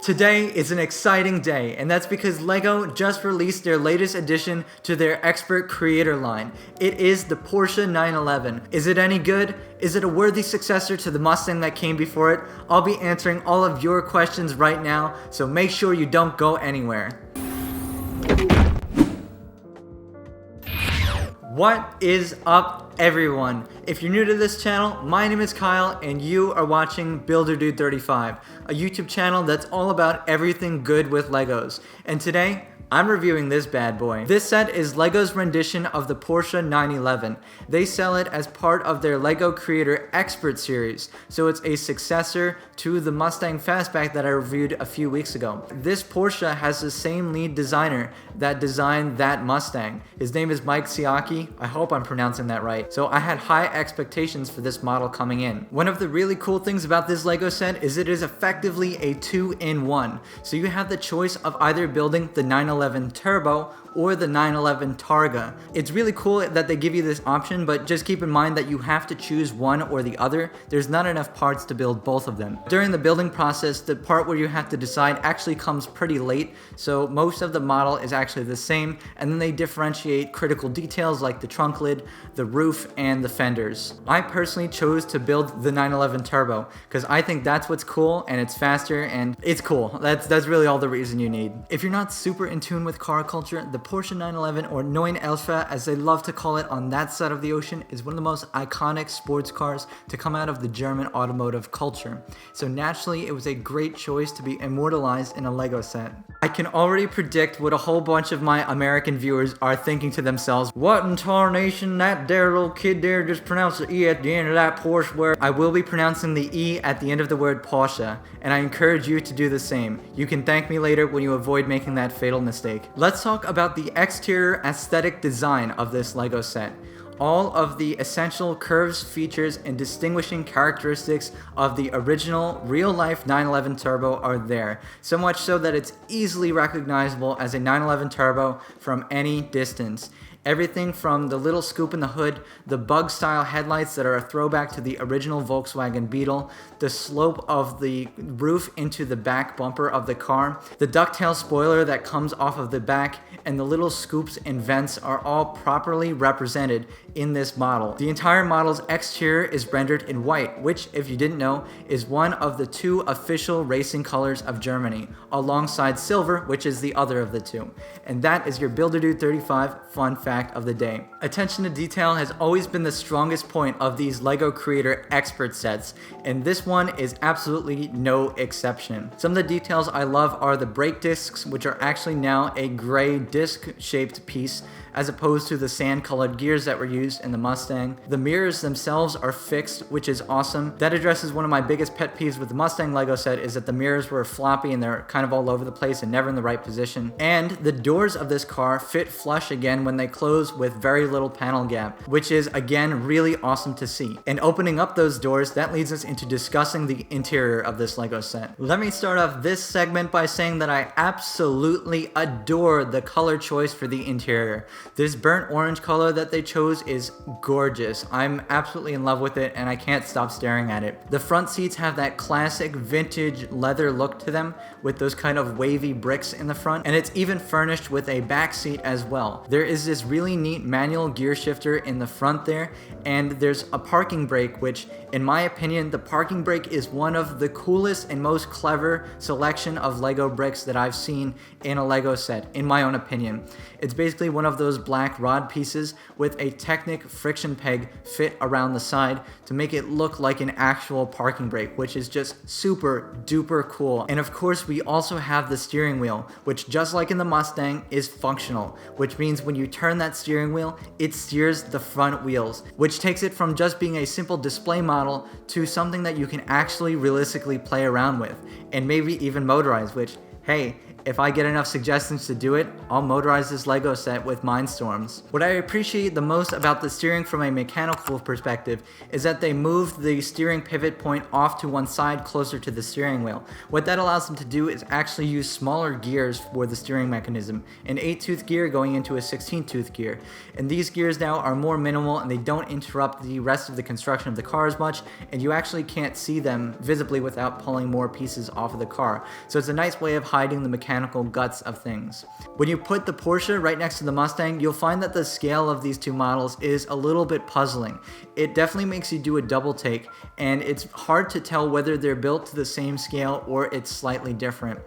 Today is an exciting day, and that's because LEGO just released their latest addition to their Expert Creator line. It is the Porsche 911. Is it any good? Is it a worthy successor to the Mustang that came before it? I'll be answering all of your questions right now, so make sure you don't go anywhere. What is up, everyone? If you're new to this channel, my name is Kyle and you are watching BuilderDude35, a YouTube channel that's all about everything good with Legos. And today, I'm reviewing this bad boy. This set is LEGO's rendition of the Porsche 911. They sell it as part of their LEGO Creator Expert series, so it's a successor to the Mustang Fastback that I reviewed a few weeks ago. This Porsche has the same lead designer that designed that Mustang. His name is Mike Siaki. I hope I'm pronouncing that right. So I had high expectations for this model coming in. One of the really cool things about this LEGO set is it is effectively a 2-in-1. So you have the choice of either building the 911 Turbo or the 911 Targa. It's really cool that they give you this option, but just keep in mind that you have to choose one or the other. There's not enough parts to build both of them. During the building process, the part where you have to decide actually comes pretty late, so most of the model is actually the same, and then they differentiate critical details like the trunk lid, the roof, and the fenders. I personally chose to build the 911 Turbo because I think that's what's cool, and it's faster, and it's cool. That's really all the reason you need. If you're not super in tune with car culture, the Porsche 911, or 911 as they love to call it on that side of the ocean, is one of the most iconic sports cars to come out of the German automotive culture. So naturally, it was a great choice to be immortalized in a LEGO set. I can already predict what a whole bunch of my American viewers are thinking to themselves. What in tarnation, that there little kid there just pronounced the E at the end of that Porsche word. I will be pronouncing the E at the end of the word Porsche, and I encourage you to do the same. You can thank me later when you avoid making that fatal mistake. Let's talk about the exterior aesthetic design of this LEGO set. All of the essential curves, features, and distinguishing characteristics of the original real-life 911 Turbo are there, so much so that it's easily recognizable as a 911 Turbo from any distance. Everything from the little scoop in the hood, the bug-style headlights that are a throwback to the original Volkswagen Beetle, the slope of the roof into the back bumper of the car, the ducktail spoiler that comes off of the back, and the little scoops and vents are all properly represented in this model. The entire model's exterior is rendered in white, which, if you didn't know, is one of the two official racing colors of Germany, alongside silver, which is the other of the two. And that is your BuilderDude35 fun fact of the day. Attention to detail has always been the strongest point of these LEGO Creator Expert sets, and this one is absolutely no exception. Some of the details I love are the brake discs, which are actually now a gray disc-shaped piece, as opposed to the sand-colored gears that were used in the Mustang. The mirrors themselves are fixed, which is awesome. That addresses one of my biggest pet peeves with the Mustang LEGO set, is that the mirrors were floppy and they're kind of all over the place and never in the right position. And the doors of this car fit flush again when they close with very little panel gap, which is again really awesome to see. And opening up those doors, that leads us into discussing the interior of this LEGO set. Let me start off this segment by saying that I absolutely adore the color choice for the interior. This burnt orange color that they chose is gorgeous. I'm absolutely in love with it and I can't stop staring at it. The front seats have that classic vintage leather look to them with those kind of wavy bricks in the front, and it's even furnished with a back seat as well. There is this really neat manual gear shifter in the front there, and there's a parking brake, which in my opinion, the parking brake is one of the coolest and most clever selection of LEGO bricks that I've seen in a LEGO set, in my own opinion. It's basically one of those black rod pieces with a Technic friction peg fit around the side to make it look like an actual parking brake, which is just super duper cool. And of course, we also have the steering wheel, which just like in the Mustang is functional, which means when you turn that steering wheel, it steers the front wheels, which takes it from just being a simple display model to something that you can actually realistically play around with, and maybe even motorize, which, hey, If I get enough suggestions to do it, I'll motorize this Lego set with Mindstorms. What I appreciate the most about the steering from a mechanical perspective is that they moved the steering pivot point off to one side closer to the steering wheel. What that allows them to do is actually use smaller gears for the steering mechanism, an 8-tooth gear going into a 16-tooth gear. And these gears now are more minimal and they don't interrupt the rest of the construction of the car as much, and you actually can't see them visibly without pulling more pieces off of the car. So it's a nice way of hiding the mechanical guts of things. When you put the Porsche right next to the Mustang, you'll find that the scale of these two models is a little bit puzzling. It definitely makes you do a double take, and it's hard to tell whether they're built to the same scale or it's slightly different.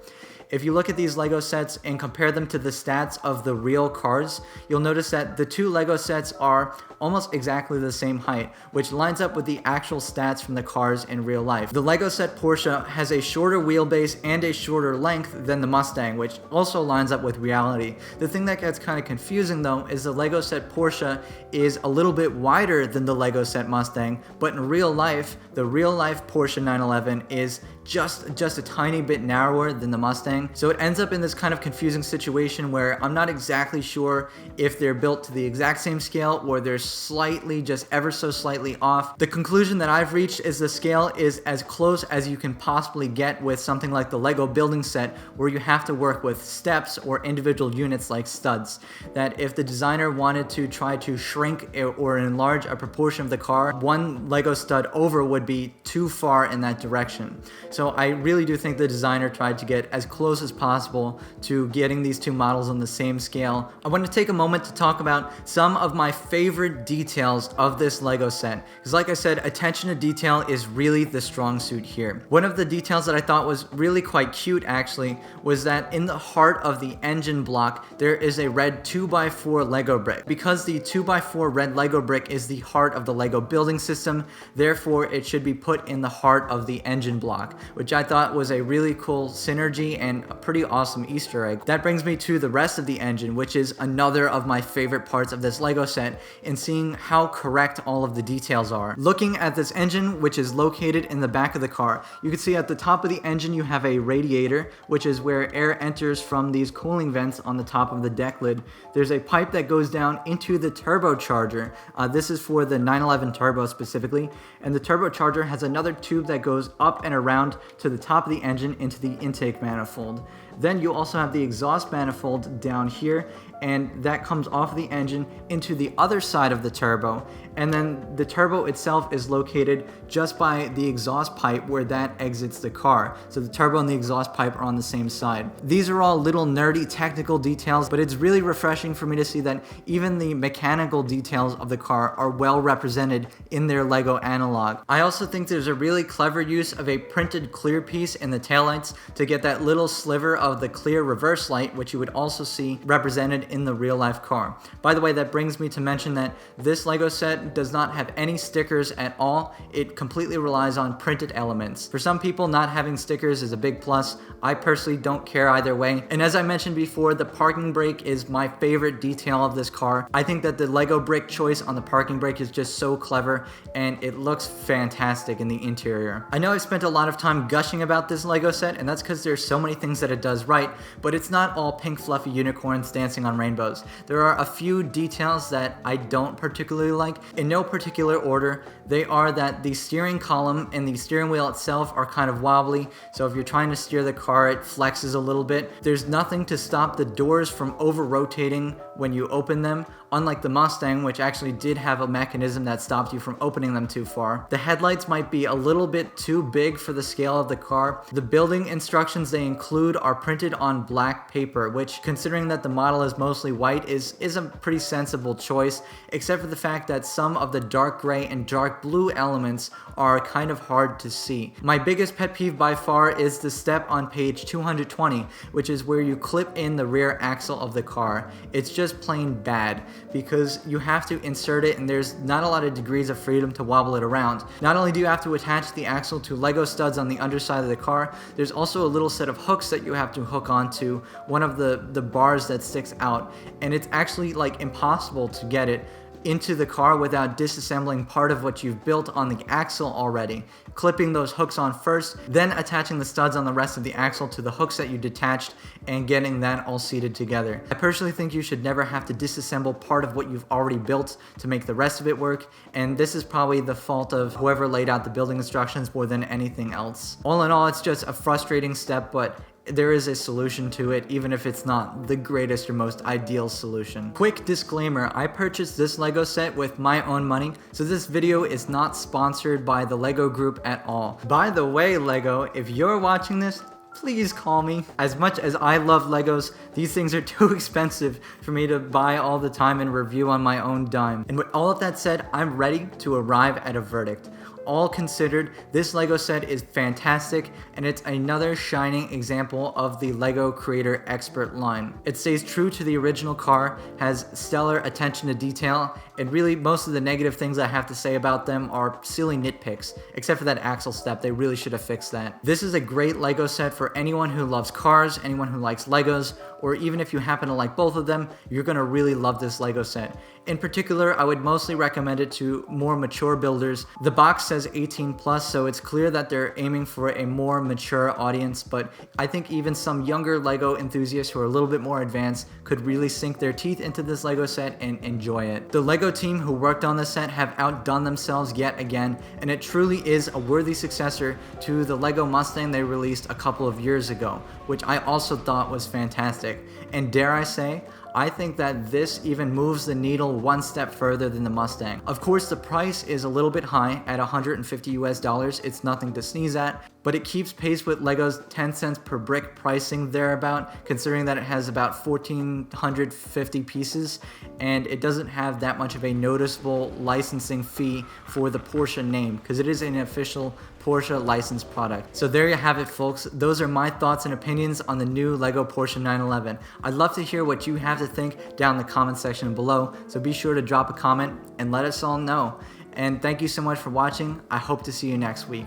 If you look at these Lego sets and compare them to the stats of the real cars, you'll notice that the two Lego sets are almost exactly the same height, which lines up with the actual stats from the cars in real life. The Lego set Porsche has a shorter wheelbase and a shorter length than the Mustang, which also lines up with reality. The thing that gets kind of confusing though is the Lego set Porsche is a little bit wider than the Lego set Mustang, but in real life, the real life Porsche 911 is just a tiny bit narrower than the Mustang. So it ends up in this kind of confusing situation where I'm not exactly sure if they're built to the exact same scale or they're slightly, just ever so slightly off. The conclusion that I've reached is the scale is as close as you can possibly get with something like the Lego building set, where you have to work with steps or individual units like studs. That if the designer wanted to try to shrink or enlarge a proportion of the car, one Lego stud over would be too far in that direction. So I really do think the designer tried to get as close as possible to getting these two models on the same scale. I want to take a moment to talk about some of my favorite details of this Lego set, because like I said, attention to detail is really the strong suit here. One of the details that I thought was really quite cute actually was that in the heart of the engine block there is a red 2x4 Lego brick. Because the 2x4 red Lego brick is the heart of the Lego building system, therefore it should be put in the heart of the engine block, which I thought was a really cool synergy and a pretty awesome Easter egg. That brings me to the rest of the engine, which is another of my favorite parts of this Lego set, in seeing how correct all of the details are. Looking at this engine, which is located in the back of the car, you can see at the top of the engine you have a radiator, which is where air enters from these cooling vents on the top of the deck lid. There's a pipe that goes down into the turbocharger. This is for the 911 Turbo specifically, and the turbocharger has another tube that goes up and around to the top of the engine into the intake manifold. Then you also have the exhaust manifold down here, and that comes off the engine into the other side of the turbo, and then the turbo itself is located just by the exhaust pipe where that exits the car. So the turbo and the exhaust pipe are on the same side. These are all little nerdy technical details, but it's really refreshing for me to see that even the mechanical details of the car are well represented in their Lego analog. I also think there's a really clever use of a printed clear piece in the taillights to get that little sliver of the clear reverse light, which you would also see represented in the real life car. By the way, that brings me to mention that this Lego set does not have any stickers at all. It completely relies on printed elements. For some people, not having stickers is a big plus. I personally don't care either way. And as I mentioned before, the parking brake is my favorite detail of this car. I think that the Lego brick choice on the parking brake is just so clever, and it looks fantastic in the interior. I know I've spent a lot of time gushing about this Lego set, and that's because there's so many things that it does right, but it's not all pink fluffy unicorns dancing on rainbows. There are a few details that I don't particularly like. In no particular order, they are that the steering column and the steering wheel itself are kind of wobbly, so if you're trying to steer the car, it flexes a little bit. There's nothing to stop the doors from over-rotating when you open them, unlike the Mustang, which actually did have a mechanism that stopped you from opening them too far. The headlights might be a little bit too big for the scale of the car. The building instructions they include are printed on black paper, which, considering that the model is mostly white, is a pretty sensible choice, except for the fact that some of the dark gray and dark blue elements are kind of hard to see. My biggest pet peeve by far is the step on page 220, which is where you clip in the rear axle of the car. It's just plain bad, because you have to insert it and there's not a lot of degrees of freedom to wobble it around. Not only do you have to attach the axle to Lego studs on the underside of the car, there's also a little set of hooks that you have to hook onto one of the bars that sticks out, and it's actually like impossible to get it into the car without disassembling part of what you've built on the axle already, clipping those hooks on first, then attaching the studs on the rest of the axle to the hooks that you detached and getting that all seated together. I personally think you should never have to disassemble part of what you've already built to make the rest of it work, and this is probably the fault of whoever laid out the building instructions more than anything else. All in all, it's just a frustrating step, but there is a solution to it, even if it's not the greatest or most ideal solution. Quick disclaimer, I purchased this Lego set with my own money, so this video is not sponsored by the Lego group at all. By the way, Lego, if you're watching this, please call me. As much as I love Legos, these things are too expensive for me to buy all the time and review on my own dime. And with all of that said, I'm ready to arrive at a verdict. All considered, this Lego set is fantastic, and it's another shining example of the Lego Creator Expert line. It stays true to the original car, has stellar attention to detail, and really most of the negative things I have to say about them are silly nitpicks, except for that axle step. They really should have fixed that. This is a great Lego set for anyone who loves cars, anyone who likes Legos, or even if you happen to like both of them, you're gonna really love this Lego set. In particular, I would mostly recommend it to more mature builders. The box says 18 plus, so it's clear that they're aiming for a more mature audience, but I think even some younger Lego enthusiasts who are a little bit more advanced could really sink their teeth into this Lego set and enjoy it. The Lego team who worked on this set have outdone themselves yet again, and it truly is a worthy successor to the Lego Mustang they released a couple of years ago, which I also thought was fantastic. And dare I say, I think that this even moves the needle one step further than the Mustang. Of course, the price is a little bit high at $150 US. It's nothing to sneeze at, but it keeps pace with Lego's 10 cents per brick pricing thereabout, considering that it has about 1,450 pieces, and it doesn't have that much of a noticeable licensing fee for the Porsche name, because it is an official Porsche licensed product. So there you have it, folks. Those are my thoughts and opinions on the new Lego Porsche 911. I'd love to hear what you have to think down in the comment section below, so be sure to drop a comment and let us all know. And thank you so much for watching. I hope to see you next week.